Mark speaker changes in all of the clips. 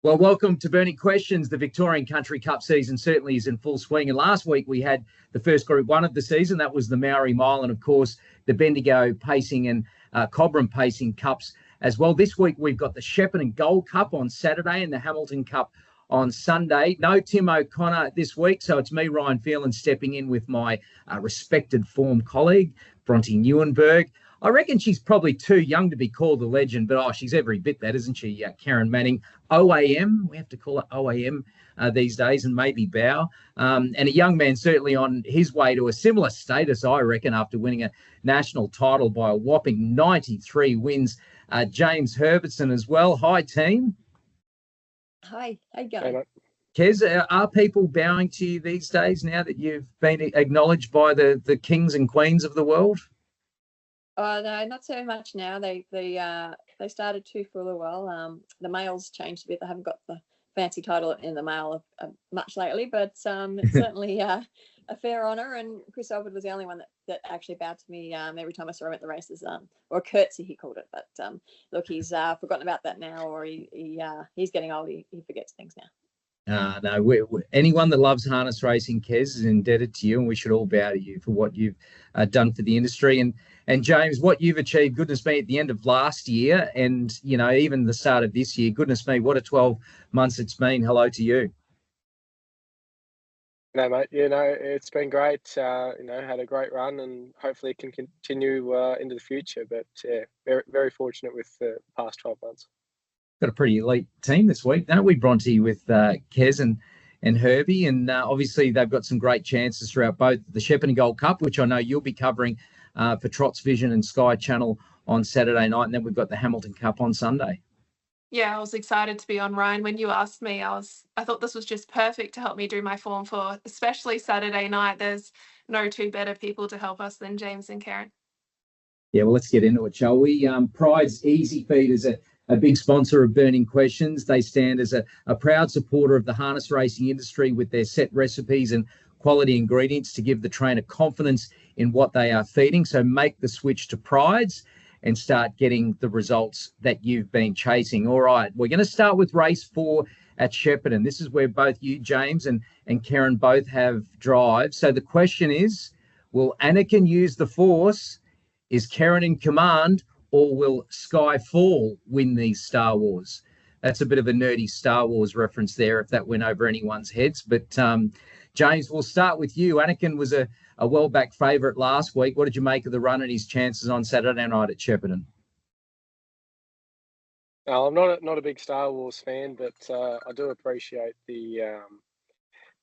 Speaker 1: Well, welcome to Burning Questions. The Victorian Country Cup season certainly is in full swing. And last week we had the first Group 1 of the season. That was the Maori Mile and, of course, the Bendigo Pacing and Cobram Pacing Cups as well. This week we've got the Shepparton Gold Cup on Saturday and the Hamilton Cup on Sunday. No Tim O'Connor this week, so it's me, Ryan Phelan, stepping in with my respected form colleague, Bronte Nieuwenburg. I reckon she's probably too young to be called a legend, but she's every bit that, isn't she? Kerryn Manning, OAM, we have to call it OAM these days, and maybe Bow. And a young man certainly on his way to a similar status, I reckon, after winning a national title by a whopping 93 wins. James Herbertson as well. Hi, team.
Speaker 2: Hi, how you going?
Speaker 1: Kez, are people bowing to you these days now that you've been acknowledged by the kings and queens of the world?
Speaker 2: No, not so much now. They started to for a little while. The males changed a bit. They haven't got the fancy title in the male much lately, but it's certainly a fair honour. And Chris Elwood was the only one that actually bowed to me every time I saw him at the races, or a curtsy he called it. But look, he's forgotten about that now, or he's getting old. He forgets things now.
Speaker 1: No, anyone that loves harness racing, Kez, is indebted to you, and we should all bow to you for what you've done for the industry. And James, what you've achieved, goodness me, at the end of last year and, even the start of this year, goodness me, what a 12 months it's been. Hello to you.
Speaker 3: No, mate, it's been great. Had a great run and hopefully it can continue into the future. But, very, very fortunate with the past 12 months.
Speaker 1: Got a pretty elite team this week, don't we, Bronte, with Kez and Herbie, and obviously they've got some great chances throughout both the Shepparton Gold Cup, which I know you'll be covering for Trot's Vision and Sky Channel on Saturday night, and then we've got the Hamilton Cup on Sunday.
Speaker 4: Yeah, I was excited to be on, Ryan. When you asked me, I thought this was just perfect to help me do my form for especially Saturday night. There's no two better people to help us than James and Kerryn.
Speaker 1: Yeah, well, let's get into it, shall we? Pride's Easy Feed is a big sponsor of Burning Questions. They stand as a proud supporter of the harness racing industry with their set recipes and quality ingredients to give the trainer confidence in what they are feeding. So make the switch to Pride's and start getting the results that you've been chasing. All right, we're going to start with race 4 at Shepparton. This is where both you, James, and Kerryn both have drives. So the question is, will Anakin use the Force? Is Kerryn in command? Or will Skyfall win these Star Wars? That's a bit of a nerdy Star Wars reference there, if that went over anyone's heads. But, James, we'll start with you. Anakin was a well-backed favourite last week. What did you make of the run and his chances on Saturday night at Shepparton?
Speaker 3: I'm not a big Star Wars fan, but I do appreciate the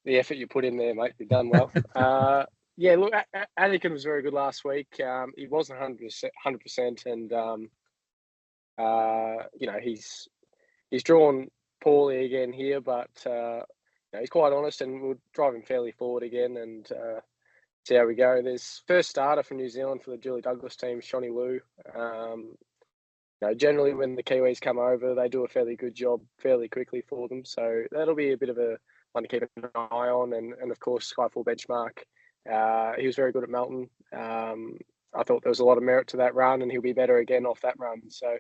Speaker 3: effort you put in there, mate. You've done well. Yeah, look, Anakin was very good last week. He wasn't 100%, and he's drawn poorly again here, but he's quite honest, and we'll drive him fairly forward again and see how we go. There's first starter from New Zealand for the Julie Douglas team, Shawnee Lou. Generally when the Kiwis come over, they do a fairly good job fairly quickly for them, so that'll be a bit of a one to keep an eye on, and of course Skyfall Benchmark. He was very good at Melton. I thought there was a lot of merit to that run, and he'll be better again off that run. So,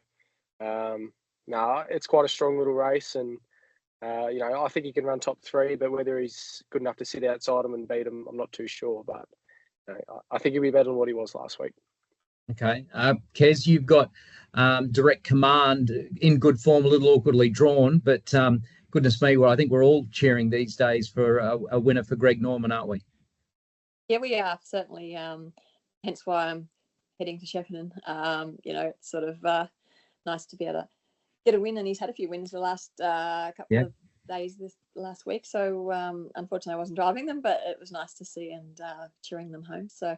Speaker 3: it's quite a strong little race, and I think he can run top 3. But whether he's good enough to sit outside him and beat him, I'm not too sure. But I think he'll be better than what he was last week.
Speaker 1: Okay, Kez, you've got direct command in good form, a little awkwardly drawn, but goodness me, well, I think we're all cheering these days for a winner for Greg Norman, aren't we?
Speaker 2: Yeah, we are, certainly. Hence why I'm heading to Shepparton. It's sort of nice to be able to get a win, and he's had a few wins the last couple of days this last week. So unfortunately I wasn't driving them, but it was nice to see and cheering them home. So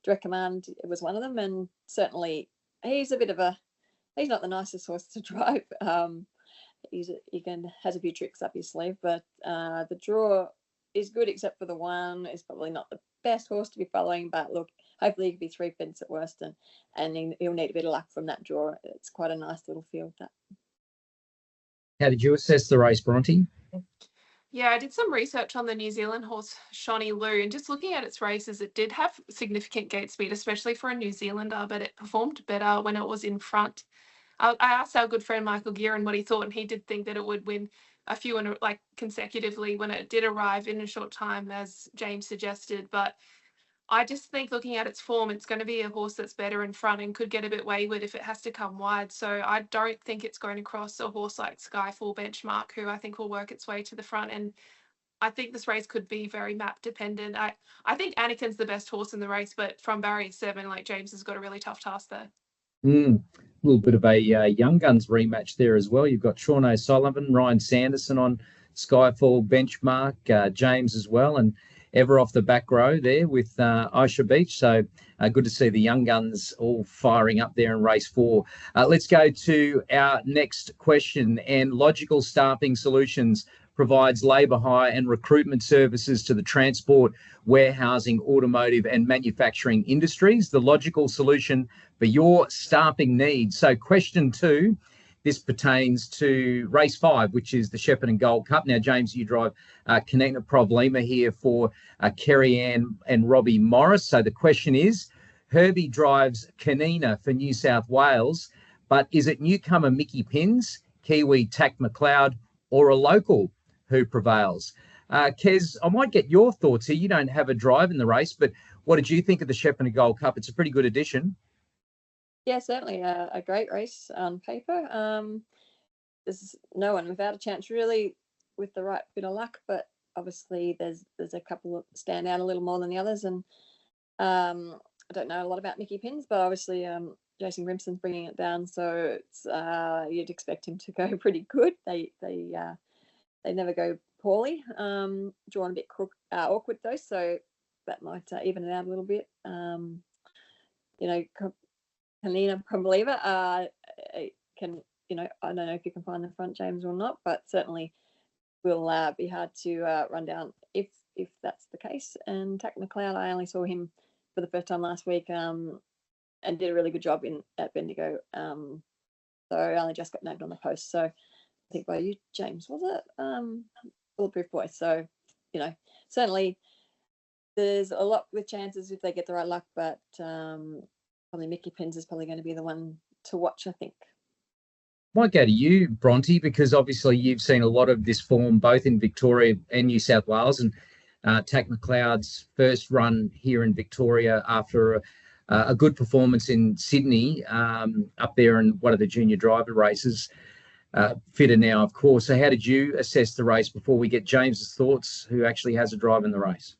Speaker 2: direct command was one of them, and certainly he's not the nicest horse to drive. He has a few tricks up his sleeve, but the draw is good, except for the one is probably not the best horse to be following. But look, hopefully he could be 3 fence at worst, and he'll need a bit of luck from that draw. It's quite a nice little field. That.
Speaker 1: How did you assess the race, Bronte?
Speaker 4: Yeah, I did some research on the New Zealand horse Shawnee Lou, and just looking at its races, it did have significant gate speed, especially for a New Zealander, but it performed better when it was in front. I asked our good friend Michael Gearin what he thought, and he did think that it would win a few like consecutively when it did arrive in a short time, as James suggested. But I just think looking at its form, it's going to be a horse that's better in front and could get a bit wayward if it has to come wide. So I don't think it's going to cross a horse like Skyfall Benchmark, who I think will work its way to the front. And I think this race could be very map dependent. I think Anakin's the best horse in the race, but from barrier 7, like James has got a really tough task there.
Speaker 1: A little bit of a Young Guns rematch there as well. You've got Sean O'Sullivan, Ryan Sanderson on Skyfall Benchmark, James as well, and Ever off the back row there with Isha Beach. So good to see the Young Guns all firing up there in race 4. Let's go to our next question. And Logical Staffing Solutions provides labour hire and recruitment services to the transport, warehousing, automotive and manufacturing industries. The logical solution for your staffing needs. So question 2, this pertains to race 5, which is the Shepparton Gold Cup. Now, James, you drive Kanena Problema here for Kerryn and Robbie Morris. So the question is, Herbie drives Kanena for New South Wales, but is it newcomer Miki Pins, Kiwi Tact McLeod, or a local who prevails? Kez, I might get your thoughts here. You don't have a drive in the race, but what did you think of the Shepparton Gold Cup? It's a pretty good addition.
Speaker 2: Yeah, certainly a great race on paper. There's no one without a chance really with the right bit of luck, but obviously there's a couple that stand out a little more than the others. And I don't know a lot about Miki Pins, but obviously Jason Grimson's bringing it down, so it's you'd expect him to go pretty good. They never go poorly. Drawn a bit awkward though, so that might even it out a little bit. Kanena Problema can, I don't know if you can find the front, James, or not, but certainly will be hard to run down if that's the case. And Tact McLeod, I only saw him for the first time last week and did a really good job at Bendigo. So I only just got named on the post. So I think by you, James, was it? Bulletproof Boy. So, certainly there's a lot with chances if they get the right luck, but probably Miki Pins is probably going to be the one to watch, I think.
Speaker 1: Might go to you, Bronte, because obviously you've seen a lot of this form both in Victoria and New South Wales, and Tact McLeod's first run here in Victoria after a good performance in Sydney up there in one of the junior driver races. Fitter now, of course. So how did you assess the race before we get James's thoughts, who actually has a drive in the race?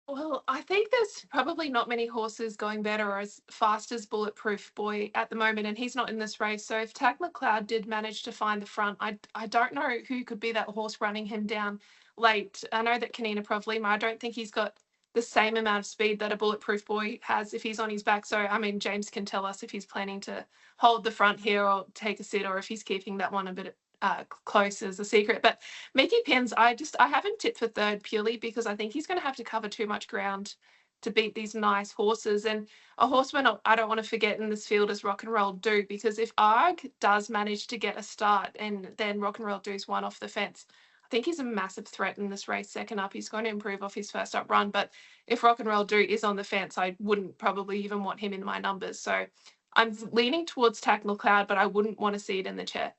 Speaker 4: Well, I think there's probably not many horses going better or as fast as Bulletproof Boy at the moment, and he's not in this race. So if Tact McLeod did manage to find the front, I don't know who could be that horse running him down late. I know that Kanena Problema, I don't think he's got the same amount of speed that a Bulletproof Boy has if he's on his back. So, I mean, James can tell us if he's planning to hold the front here or take a sit, or if he's keeping that one a bit close as a secret. But Miki Pins, I haven't tipped for third purely because I think he's going to have to cover too much ground to beat these nice horses. And a horseman I don't want to forget in this field is Rock and Roll Do, because if Arg does manage to get a start and then Rock and Roll Do's one off the fence, I think he's a massive threat in this race. Second up, he's going to improve off his first up run. But if Rock and Roll Do is on the fence, I wouldn't probably even want him in my numbers. So I'm leaning towards Tact McLeod, but I wouldn't want to see it in the chair.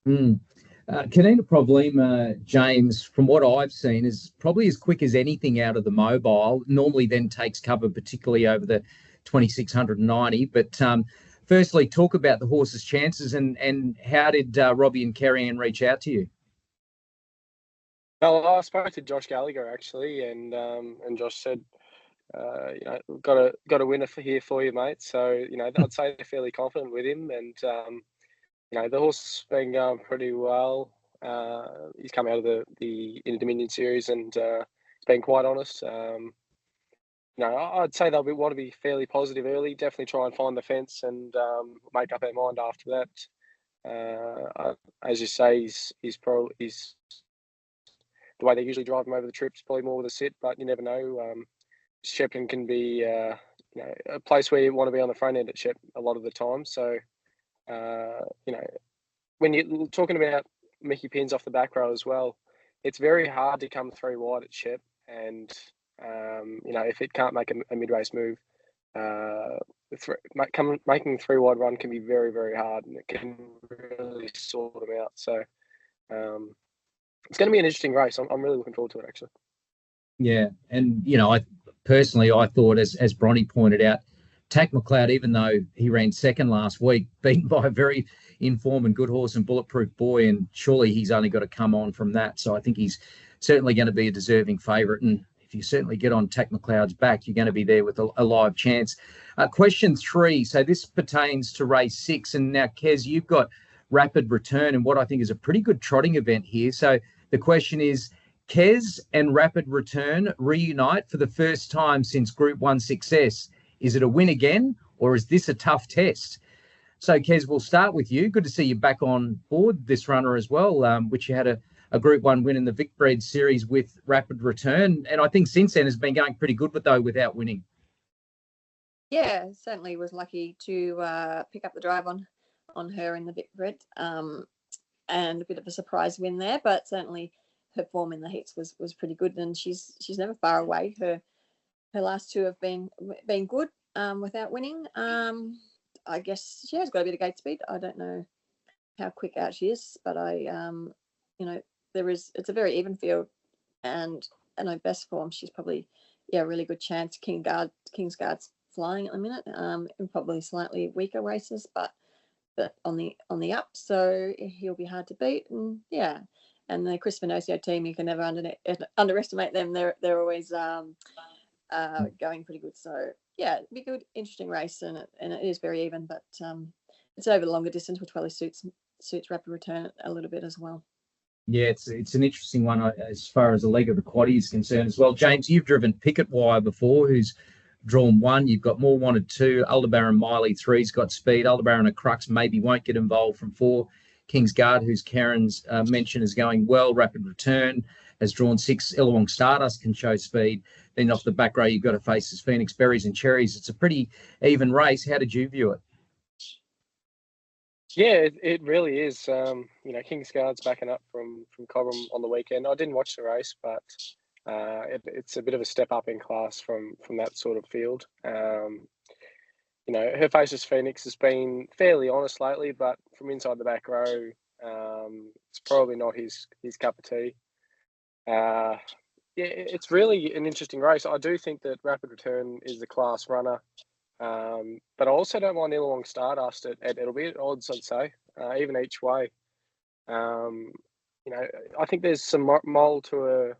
Speaker 1: Kanena Problema, James, from what I've seen, is probably as quick as anything out of the mobile, normally then takes cover, particularly over the 2690. But firstly, talk about the horse's chances and how did Robbie and Kerryn reach out to you?
Speaker 3: Well, I spoke to Josh Gallagher actually, and Josh said, got a winner here for you, mate. So I'd say they're fairly confident with him, and the horse has been going pretty well. He's come out of the Inter-Dominion series and he's been quite honest. I'd say they'll want to be fairly positive early. Definitely try and find the fence and make up our mind after that. As you say, he's the way they usually drive him over the trips, probably more with a sit, but you never know. Shepparton can be a place where you want to be on the front end at Shep a lot of the time. So, when you're talking about Miki Pins off the back row as well, it's very hard to come 3 wide at Shep. And, if it can't make a mid-race move, making 3 wide run can be very, very hard, and it can really sort them out. So, it's going to be an interesting race. I'm really looking forward to it, actually.
Speaker 1: Yeah, and I personally thought, as Bronte pointed out, Tact McLeod, even though he ran second last week, beaten by a very informed and good horse and Bulletproof Boy, and surely he's only got to come on from that. So I think he's certainly going to be a deserving favourite. And if you certainly get on Tact McLeod's back, you're going to be there with a live chance. Question 3. So this pertains to race 6. And now, Kez, you've got Rapid Return and what I think is a pretty good trotting event here. So the question is, Kez and Rapid Return reunite for the first time since Group 1 success. Is it a win again, or is this a tough test? So, Kez, we'll start with you. Good to see you back on board this runner as well, which you had a Group 1 win in the Vic Bred Series with Rapid Return. And I think since then has been going pretty good, without winning.
Speaker 2: Yeah, certainly was lucky to pick up the drive on her in the Vic Bred, and a bit of a surprise win there, but certainly her form in the heats was pretty good, and she's never far away. Her last 2 have been good without winning. I guess she has got a bit of gate speed. I don't know how quick out she is, but it's a very even field, and her best form, she's probably a really good chance. Kingsguard's flying at the minute, in probably slightly weaker races, but on the up, so he'll be hard to beat. And the Chris Vinocio team, you can never underestimate them. They're always going pretty good. So it'd be a good, interesting race, and it is very even, but it's over the longer distance, which probably suits Rapid Return a little bit as well.
Speaker 1: Yeah, it's an interesting one as far as the leg of the quaddie is concerned as well. James, you've driven Picket Wire before, who's drawn 1. You've got More Wanted 2. Aldebaran Miley 3's got speed. Aldebaran and Crux maybe won't get involved from 4. Kingsguard, who's Kerryn's mentioned, is going well. Rapid Return has drawn 6. Illawong Stardust can show speed. Then off the back row, you've got to face as Phoenix Berries and Cherries. It's a pretty even race. How did you view it?
Speaker 3: Yeah, it really is. Kingsguard's backing up from Cobram on the weekend. I didn't watch the race, but it's a bit of a step up in class from that sort of field. Her Faces Phoenix has been fairly honest lately, but from inside the back row, it's probably not his cup of tea. It's really an interesting race. I do think that Rapid Return is the class runner, but I also don't mind Illawong Stardust. It'll be at odds, I'd say, even each way. I think there's some merit to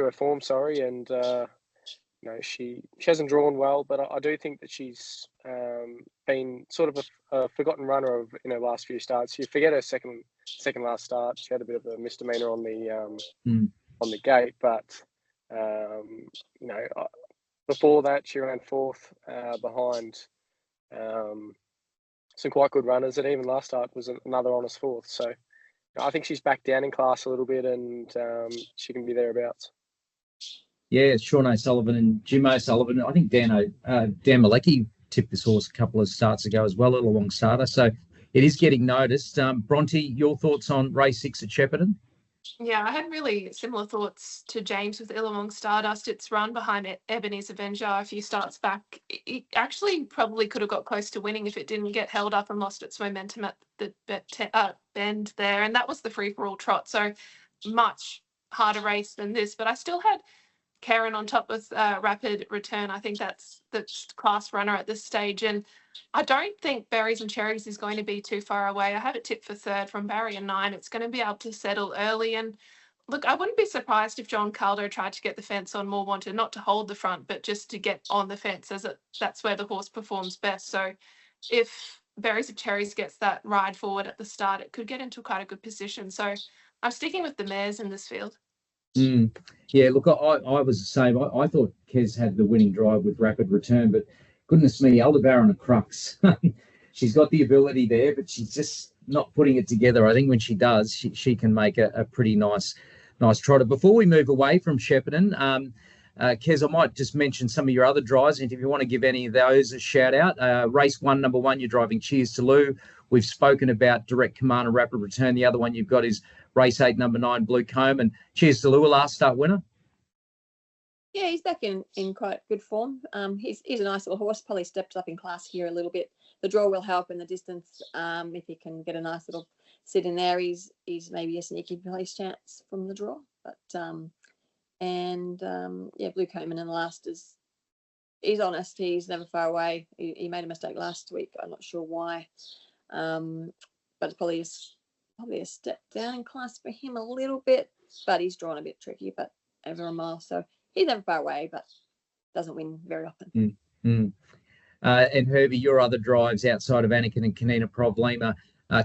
Speaker 3: her form, and she hasn't drawn well, but I do think that she's been sort of a forgotten runner in her last few starts. You forget her second last start. She had a bit of a misdemeanor on the gate, but before that she ran 4th behind some quite good runners, and even last start was another honest 4th. So I think she's back down in class a little bit, and she can be thereabouts.
Speaker 1: Yeah, Sean O'Sullivan and Jim O'Sullivan. I think Dan Malecki tipped this horse a couple of starts ago as well, Illawong Starter. So it is getting noticed. Bronte, your thoughts on race 6 at Shepparton?
Speaker 4: Yeah, I had really similar thoughts to James with Illawong Stardust. It's run behind Ebony's Avenger a few starts back. It actually probably could have got close to winning if it didn't get held up and lost its momentum at the bend there. And that was the free-for-all trot. So much harder race than this. But I still had Kerryn on top with Rapid Return. I think that's the class runner at this stage. And I don't think Berries and Cherries is going to be too far away. I have it tipped for 3rd from Barrier 9. It's going to be able to settle early. And look, I wouldn't be surprised if John Caldo tried to get the fence on More Wanted, not to hold the front, but just to get on the fence, as that's where the horse performs best. So if Berries and Cherries gets that ride forward at the start, it could get into quite a good position. So I'm sticking with the mares in this field.
Speaker 1: Yeah, look, I was the same. I thought Kez had the winning drive with Rapid Return, but goodness me, Aldebaran and Crux. She's got the ability there, but she's just not putting it together. I think when she does, she can make a pretty nice trotter. Before we move away from Shepparton, Kez, I might just mention some of your other drives, and if you want to give any of those a shout out. Race 1, number 1, you're driving Cheers to Lou. We've spoken about Direct Command and Rapid Return. The other one you've got is Race 8, number 9, Blue Comb, and Cheers to Lou, a last start winner.
Speaker 2: Yeah, he's back in quite good form. He's a nice little horse. Probably stepped up in class here a little bit the draw will help in the distance. If he can get a nice little sit in there, he's maybe a sneaky place chance from the draw. But Blue Coman in the last he's honest. He's never far away. He made a mistake last week. I'm not sure why, but it's probably a step down in class for him a little bit. But he's drawn a bit tricky, but over a mile, so he's never far away, but doesn't win very often.
Speaker 1: And Herbie, your other drives outside of Anakin and Kanena Problema,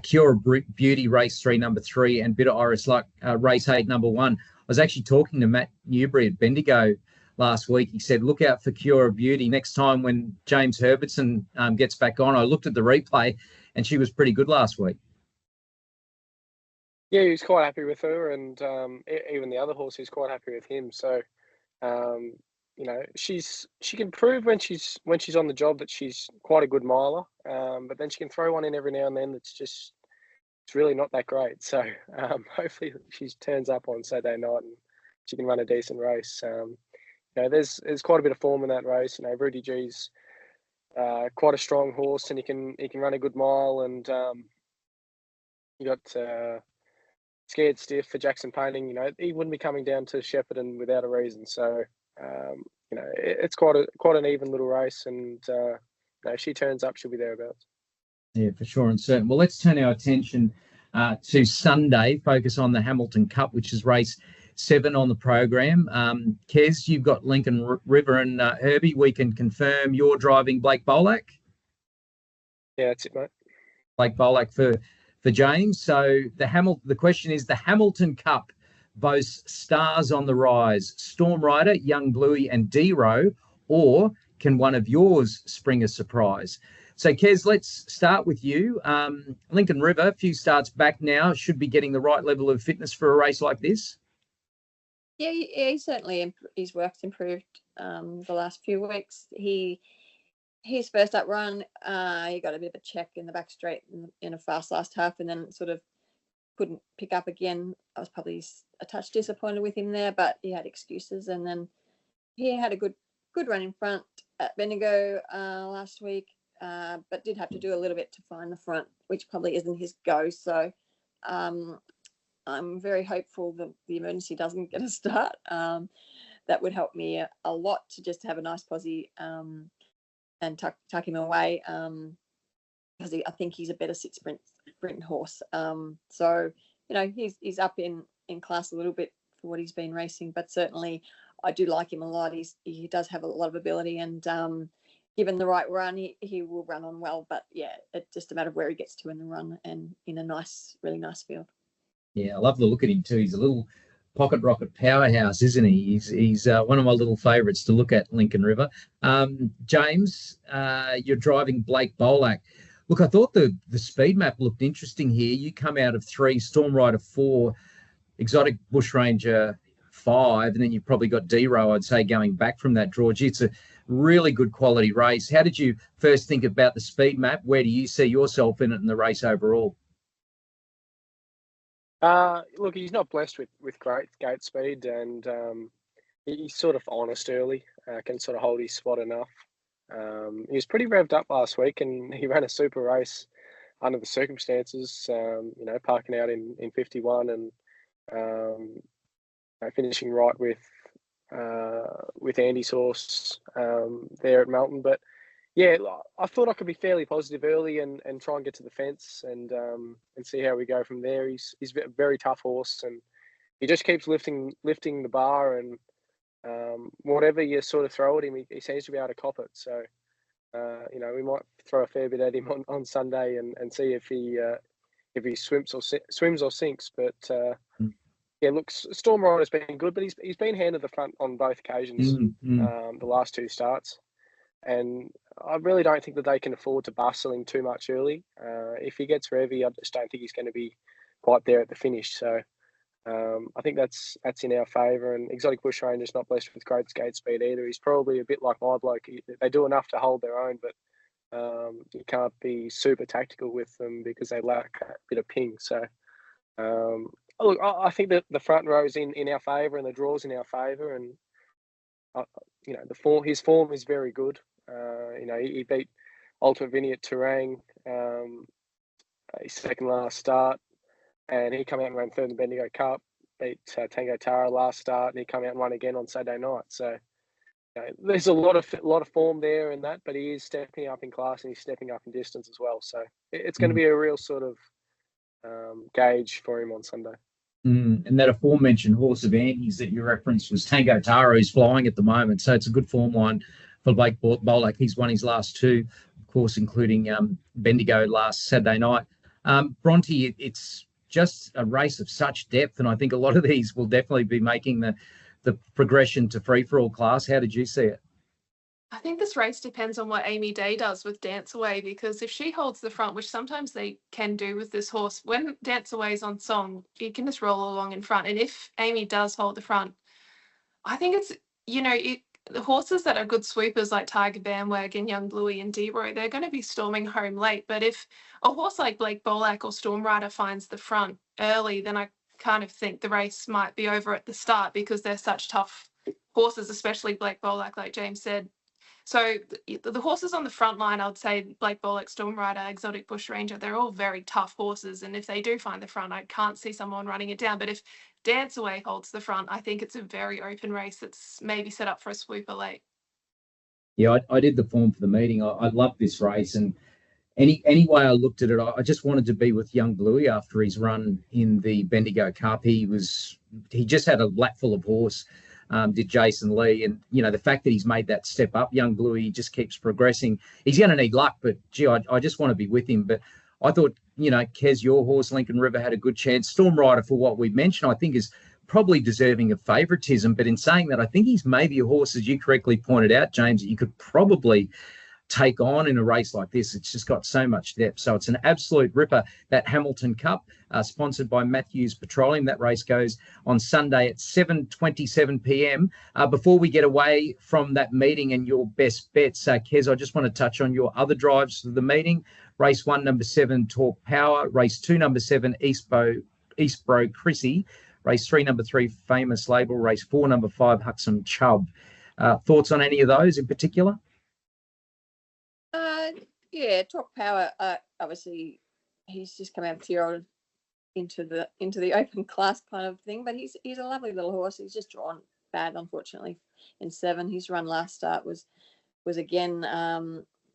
Speaker 1: Cure Beauty race 3 number 3 and Bitter Iris Luck race 8 number 1. I was actually talking to Matt Newbury at Bendigo last week. He said, look out for Cure Beauty next time when James Herbertson gets back on. I looked at the replay and she was pretty good last week.
Speaker 3: Yeah, he was quite happy with her, and even the other horse, he's quite happy with him. So, she can prove when she's on the job that she's quite a good miler. But then she can throw one in every now and then it's really not that great. So hopefully she turns up on Saturday night and she can run a decent race. There's quite a bit of form in that race. Rudy G's quite a strong horse, and he can run a good mile. And you got Scared Stiff for Jackson Painting. He wouldn't be coming down to Shepparton without a reason. So it's quite an even little race, and if she turns up, she'll be thereabouts.
Speaker 1: Yeah, for sure and certain. Well, let's turn our attention to Sunday. Focus on the Hamilton Cup, which is race 7 on the program. Kez, you've got Lincoln River and Herbie. We can confirm you're driving Blake Bolak.
Speaker 3: Yeah, that's it, mate.
Speaker 1: Blake Bolak for James. So the question is, the Hamilton Cup boasts stars on the rise: Stormryder, Young Bluey and Dee Roe, or can one of yours spring a surprise? So, Kez, let's start with you. Lincoln River, a few starts back now, should be getting the right level of fitness for a race like this.
Speaker 2: Yeah, he certainly, his work's improved the last few weeks. His first up run, he got a bit of a check in the back straight in a fast last half, and then sort of couldn't pick up again. I was probably a touch disappointed with him there, but he had excuses. And then he had a good run in front at Bendigo last week, but did have to do a little bit to find the front, which probably isn't his go. So I'm very hopeful that the emergency doesn't get a start. That would help me a lot to just have a nice posse and tuck him away, because I think he's a better sprint horse. So he's up in class a little bit for what he's been racing, but certainly I do like him a lot. He does have a lot of ability, and given the right run, he will run on well. But yeah, it's just a matter of where he gets to in the run and in a really nice field. Yeah,
Speaker 1: I love the look at him too. He's a little pocket rocket powerhouse, isn't he? He's one of my little favourites to look at, Lincoln River. James, you're driving Blake Bolak. Look, I thought the speed map looked interesting here. You come out of 3, Stormryder 4, Exotic Bushranger 5, and then you've probably got Dee Roe, I'd say, going back from that draw. Gee, it's a really good quality race. How did you first think about the speed map? Where do you see yourself in it in the race overall?
Speaker 3: Look, he's not blessed with great gate speed, and he's sort of honest early, can sort of hold his spot enough. He was pretty revved up last week, and he ran a super race under the circumstances, parking out in 51 and finishing right with Andy's horse there at Melton. But yeah, I thought I could be fairly positive early and try and get to the fence and see how we go from there. He's a very tough horse, and he just keeps lifting the bar, and whatever you sort of throw at him, he seems to be able to cop it. So we might throw a fair bit at him on Sunday and see if he swims or sinks. But yeah, look, Stormryder's been good, but he's been hand at the front on both occasions, the last 2 starts. And I really don't think that they can afford to bustle him too much early. If he gets revvy, I just don't think he's going to be quite there at the finish. So I think that's in our favour. And Exotic Bushranger's not blessed with great skate speed either. He's probably a bit like my bloke. They do enough to hold their own, but you can't be super tactical with them because they lack a bit of ping. So look, I think that the front row's in our favour and the draw's in our favour. And his form is very good. He beat Ultimate Vinny at Terang, his second last start, and he came out and ran third in the Bendigo Cup, beat Tango Tara last start, and he came out and won again on Saturday night. So there's a lot of form there in that, but he is stepping up in class and he's stepping up in distance as well. So it's going to be a real sort of gauge for him on Sunday.
Speaker 1: And that aforementioned horse of Andy's that you referenced was Tango Tara, who's flying at the moment. So it's a good form line for Blake Bolak. He's won his last two, of course, including Bendigo last Saturday night. Bronte, it's just a race of such depth, and I think a lot of these will definitely be making the progression to free-for-all class. How did you see it?
Speaker 4: I think this race depends on what Amy Day does with Dance Away, because if she holds the front, which sometimes they can do with this horse, when Dance Away is on song, he can just roll along in front. And if Amy does hold the front, I think it's, the horses that are good sweepers like Tiger Bandwagon, Young Bluey and Dee Roe, they're going to be storming home late. But if a horse like Blake Bolak or Stormryder finds the front early, then I kind of think the race might be over at the start, because they're such tough horses, especially Blake Bolak, like James said. So the horses on the front line, I would say Blake Bolak, Stormryder, Exotic Bush Ranger, they're all very tough horses. And if they do find the front, I can't see someone running it down. But if Dance Away holds the front, I think it's a very open race that's maybe set up for a sweeper late.
Speaker 1: Yeah, I did the form for the meeting. I love this race. And any way I looked at it, I just wanted to be with Young Bluey after his run in the Bendigo Cup. He just had a lap full of horse. Did Jason Lee, and the fact that he's made that step up, Young Bluey just keeps progressing. He's going to need luck, but gee, I just want to be with him. But I thought, Kez, your horse, Lincoln River, had a good chance. Stormryder, for what we mentioned, I think is probably deserving of favouritism. But in saying that, I think he's maybe a horse, as you correctly pointed out, James, that you could probably take on in a race like this. It's just got so much depth. So it's an absolute ripper, that Hamilton Cup, sponsored by Matthews Petroleum. That race goes on Sunday at 7:27 p.m. Before we get away from that meeting and your best bets, Kez, I just want to touch on your other drives for the meeting. Race 1, number 7, Talk Power. Race 2, number 7, Eastbro Chrissy. Race 3, number 3, Famous Label. Race 4, number 5, Huxham Chubb. Thoughts on any of those in particular?
Speaker 2: Yeah, Talk Power. Obviously, he's just come out of 2-year-old into the open class kind of thing, but he's a lovely little horse. He's just drawn bad, unfortunately, in 7. His run last start was again,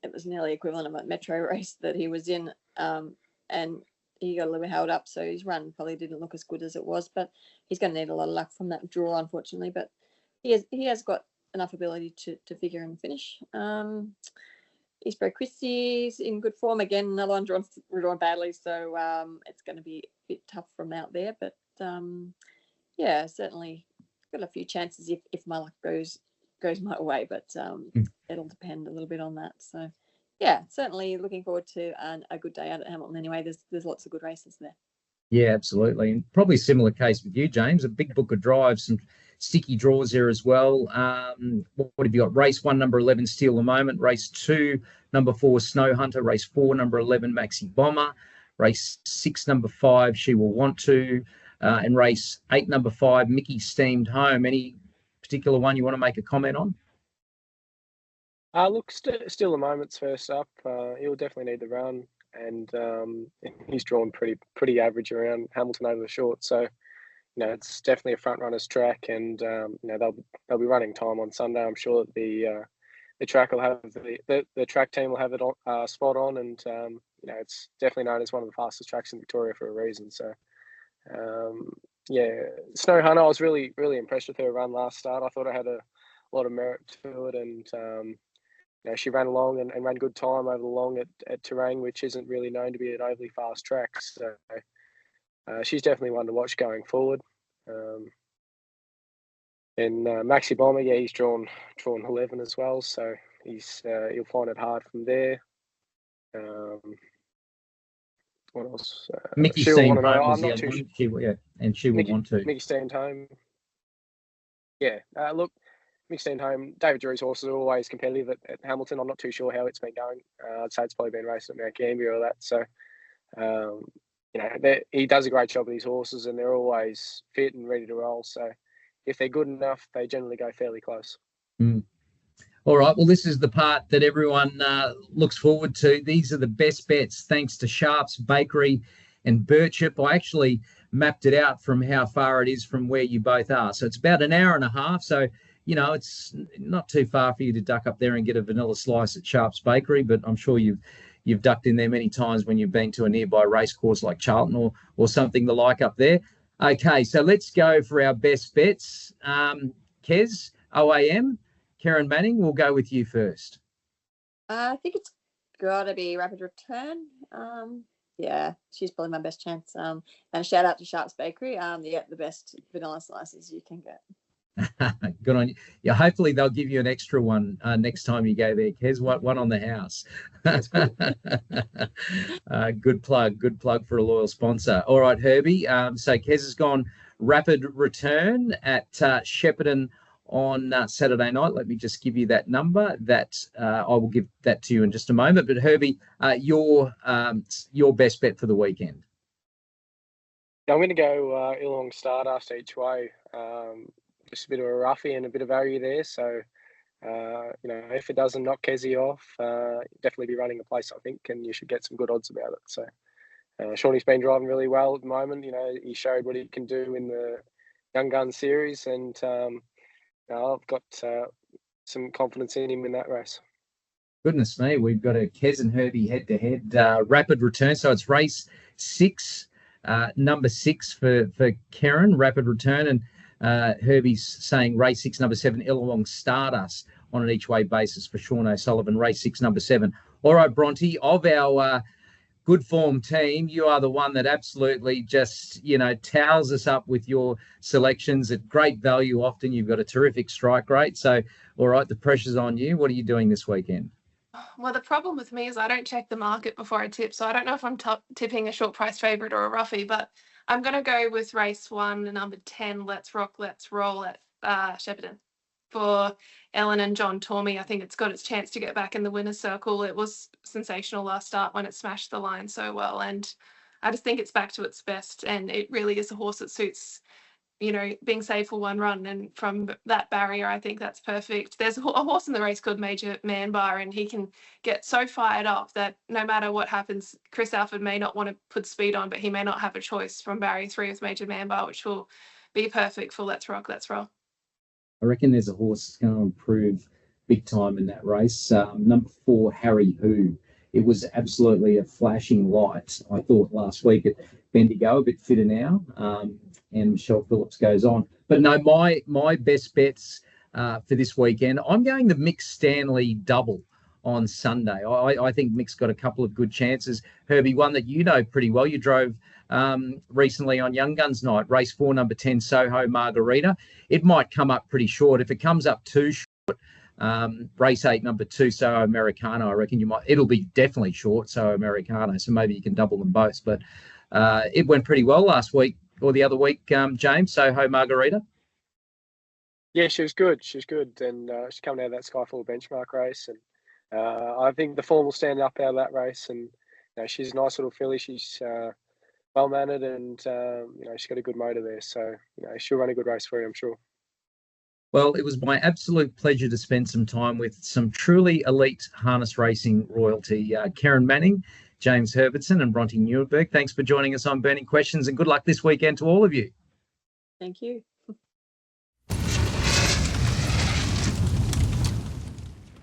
Speaker 2: it was nearly equivalent of a metro race that he was in, and he got a little bit held up, so his run probably didn't look as good as it was. But he's going to need a lot of luck from that draw, unfortunately. But he has got enough ability to figure and finish. Eastbro Christie's in good form again. Another one drawn badly, so it's going to be a bit tough from out there. But yeah, certainly got a few chances if my luck goes my way. But it'll depend a little bit on that. So yeah, certainly looking forward to a good day out at Hamilton. Anyway, there's lots of good races there.
Speaker 1: Yeah, absolutely, and probably similar case with you, James. A big book of drives, some sticky draws there as well. What have you got? Race 1, number 11, Steal the Moment. Race 2, number 4, Snow Hunter. Race 4, number 11, Maxi Bomber. Race 6, number 5, She Will Want To. And race 8, number 5, Mickey Steamed Home. Any particular one you want to make a comment on?
Speaker 3: Look, Steal the Moment's first up. He'll definitely need the run. And he's drawn pretty average around Hamilton over the short. So, it's definitely a front runner's track, and they'll be running time on Sunday. I'm sure that the track will have the track team will have it on, spot on, and it's definitely known as one of the fastest tracks in Victoria for a reason. So, Snow Hunter, I was really impressed with her run last start. I thought I had a lot of merit to it, and she ran along and ran good time over the long at Terang, which isn't really known to be an overly fast track. So she's definitely one to watch going forward. And Maxi Bomber, he's drawn 11 as well, so he'll find it hard from there. What else?
Speaker 1: Mickey Steamed Home was the other one. She will want to.
Speaker 3: Mickey Steamed Home. Yeah, look. Mixed in home, David Drew's horses are always competitive at Hamilton. I'm not too sure how it's been going. I'd say it's probably been raced at Mount Gambier or that. So, he does a great job with his horses, and they're always fit and ready to roll. So, if they're good enough, they generally go fairly close.
Speaker 1: All right. Well, this is the part that everyone looks forward to. These are the best bets thanks to Sharp's Bakery and Birchip. I actually mapped it out from how far it is from where you both are. So it's about an hour and a half. So, it's not too far for you to duck up there and get a vanilla slice at Sharp's Bakery, but I'm sure you've ducked in there many times when you've been to a nearby race course like Charlton or something the like up there. Okay, so let's go for our best bets. Kez, OAM, Kerryn Manning, we'll go with you first.
Speaker 2: I think it's got to be Rapid Return. Yeah, she's probably my best chance. And a shout out to Sharp's Bakery. The best vanilla slices you can get.
Speaker 1: Good on you. Yeah, hopefully they'll give you an extra one next time you go there, Kez. One on the house. Good plug for a loyal sponsor. All right, Herbie. So Kez has gone Rapid Return at Shepparton on Saturday night. Let me just give you that number. That I will give that to you in just a moment. But Herbie, your best bet for the weekend.
Speaker 3: I'm going to go Illong Stardust each way. Just a bit of a roughie and a bit of value there. So, if it doesn't knock Kezi off, definitely be running a place, I think, and you should get some good odds about it. So, Shawnee's been driving really well at the moment. He showed what he can do in the Young Gun series, and I've got some confidence in him in that race.
Speaker 1: Goodness me, we've got a Kez and Herbie head-to-head Rapid Return. So it's race 6, number 6 for Kerryn, Rapid Return, and Herbie's saying race 6, number 7, Illawong Stardust on an each-way basis for Sean O'Sullivan, race 6, number 7. All right, Bronte, of our good form team, you are the one that absolutely just, towels us up with your selections at great value often. You've got a terrific strike rate. So, all right, the pressure's on you. What are you doing this weekend?
Speaker 4: Well, the problem with me is I don't check the market before I tip. So I don't know if I'm tipping a short price favourite or a roughie, but I'm going to go with race 1, the number 10, Let's Rock, Let's Roll at Shepparton. For Ellen and John Tormey, I think it's got its chance to get back in the winner's circle. It was sensational last start when it smashed the line so well, and I just think it's back to its best, and it really is a horse that suits, being safe for one run, and from that barrier, I think that's perfect. There's a horse in the race called Major Man Bar, and he can get so fired up that no matter what happens, Chris Alford may not want to put speed on, but he may not have a choice from barrier 3 with Major Man Bar, which will be perfect for Let's Rock, Let's Roll.
Speaker 1: I reckon there's a horse that's going to improve big time in that race. Number 4, Harry Who. It was absolutely a flashing light, I thought, last week at Bendigo, a bit fitter now, and Michelle Phillips goes on. But no, my best bets for this weekend, I'm going the Mick Stanley double on Sunday. I think Mick's got a couple of good chances. Herbie, one that you know pretty well. You drove recently on Young Guns night, race 4, number 10, Soho Margarita. It might come up pretty short. If it comes up too short, race 8, number 2, Soho Americano, I reckon it'll be definitely short, Soho Americano, so maybe you can double them both. But it went pretty well last week or the other week, James, Soho Margarita.
Speaker 3: Yeah, she was good. And she's coming out of that Skyfall benchmark race, and I think the form will stand up out of that race. And she's a nice little filly. She's well mannered, and she's got a good motor there. So she'll run a good race for you, I'm sure.
Speaker 1: Well, it was my absolute pleasure to spend some time with some truly elite harness racing royalty, Kerryn Manning, James Herbertson, and Bronte Nieuwenburg. Thanks for joining us on Burning Questions, and good luck this weekend to all of you.
Speaker 2: Thank you.